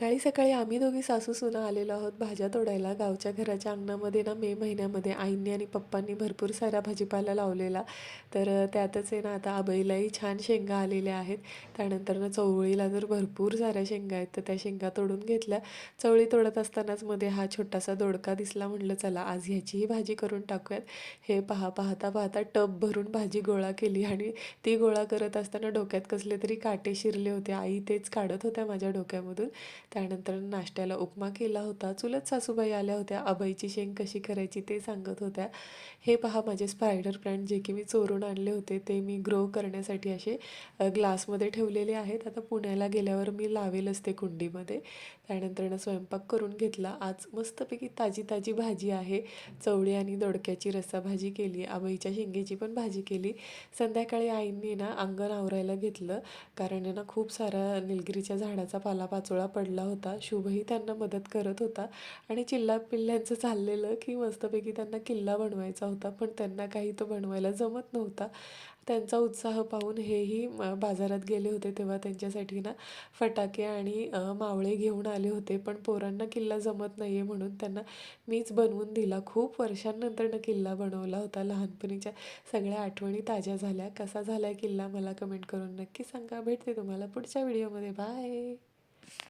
सकाळी सकाळी आम्ही दोघी सासू-सुना आलेलो आहोत भाज्या तोडायला. गावच्या घराच्या अंगणामध्ये ना मे महिन्यामध्ये आईंनी आणि पप्पांनी भरपूर सारा भाजीपाला लावलेला. तर त्यातच आहे ना आता आबईलाही छान शेंगा आलेल्या आहेत. त्यानंतर ना चवळीला तर भरपूर साऱ्या शेंगा आहेत, तर त्या शेंगा तोडून घेतल्या. चवळी तोडत असतानाच मध्ये हा छोटासा दोडका दिसला. म्हटलं चला आज ह्याचीही भाजी करून टाकूयात. हे पाहता पाहता टब भरून भाजी गोळा केली आणि ती गोळा करत असताना डोक्यात कसले तरी काटे शिरले होते. आई तेच काढत होत्या माझ्या डोक्यामधून. त्यानंतर नाश्त्याला उपमा केला होता. चुलत सासूबाई आल्या होत्या. आबईची शेंग कशी करायची ते सांगत होत्या. हे पहा माझे स्पायडर प्लांट जे की मी चोरून आणले होते ते मी ग्रो करण्यासाठी असे ग्लासमध्ये ठेवलेले आहेत. आता पुण्याला गेल्यावर मी लावेलच ते कुंडीमध्ये. त्यानंतर स्वयंपाक करून घेतला. आज मस्तपैकी ताजी ताजी भाजी आहे. चवळी आणि दोडक्याची रस्साभाजी केली. आबईच्या शेंगेची पण भाजी केली. संध्याकाळी आईंनी ना अंगण आवरायला घेतलं, कारण आहे ना खूप सारा निलगिरीच्या झाडाचा पालापाचोळा पडला होता. शुभही त्यांना मदत करत होता आणि चिल्ला-पिल्ल्यांचं चाललेलं की मस्तपैकी त्यांना किल्ला बनवायचा होता, पण त्यांना काही तो बनवायला जमत नव्हता. त्यांचा उत्साह पाहून हेही बाजारात गेले होते, तेव्हा त्यांच्यासाठी ना फटाके आणि मावळे घेऊन आले होते. पण पोरांना किल्ला जमत नाही आहे म्हणून त्यांना मीच बनवून दिला. खूप वर्षांनंतर किल्ला बनवला होता. लहानपणीच्या सगळ्या आठवणी ताज्या झाल्या. कसा झाला किल्ला मला कमेंट करून नक्की सांगा. भेटते तुम्हाला पुढच्या व्हिडिओमध्ये. बाय.